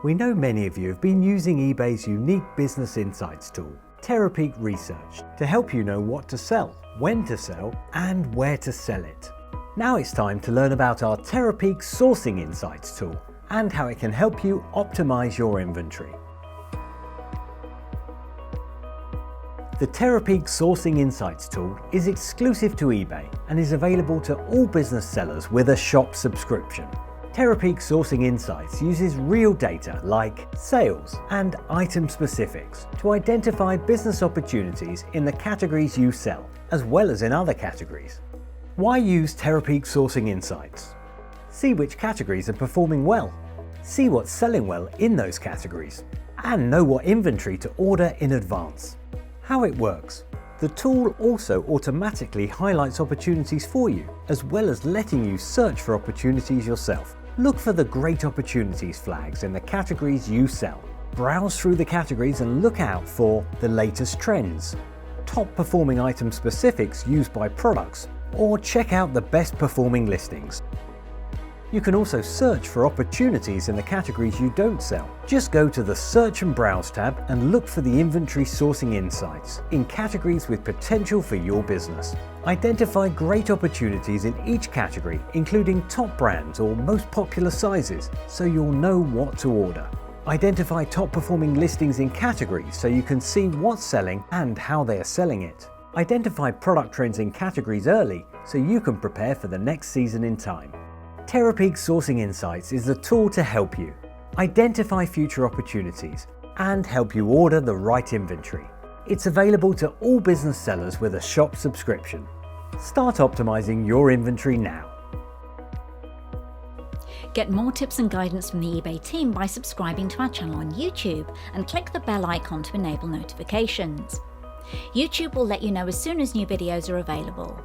We know many of you have been using eBay's unique business insights tool, Terapeak Research, to help you know what to sell, when to sell, and where to sell it. Now it's time to learn about our Terapeak Sourcing Insights tool and how it can help you optimize your inventory. The Terapeak Sourcing Insights tool is exclusive to eBay and is available to all business sellers with a shop subscription. Terapeak Sourcing Insights uses real data like sales and item specifics to identify business opportunities in the categories you sell, as well as in other categories. Why use Terapeak Sourcing Insights? See which categories are performing well, see what's selling well in those categories, and know what inventory to order in advance. How it works. The tool also automatically highlights opportunities for you, as well as letting you search for opportunities yourself. Look for the Great Opportunities flags in the categories you sell. Browse through the categories and look out for the latest trends, top performing item specifics used by products, or check out the best performing listings. You can also search for opportunities in the categories you don't sell. Just go to the Search and Browse tab and look for the Inventory Sourcing Insights in categories with potential for your business. Identify great opportunities in each category, including top brands or most popular sizes, so you'll know what to order. Identify top performing listings in categories so you can see what's selling and how they are selling it. Identify product trends in categories early so you can prepare for the next season in time. Terapeak Sourcing Insights is the tool to help you identify future opportunities and help you order the right inventory. It's available to all business sellers with a shop subscription. Start optimizing your inventory now. Get more tips and guidance from the eBay team by subscribing to our channel on YouTube and click the bell icon to enable notifications. YouTube will let you know as soon as new videos are available.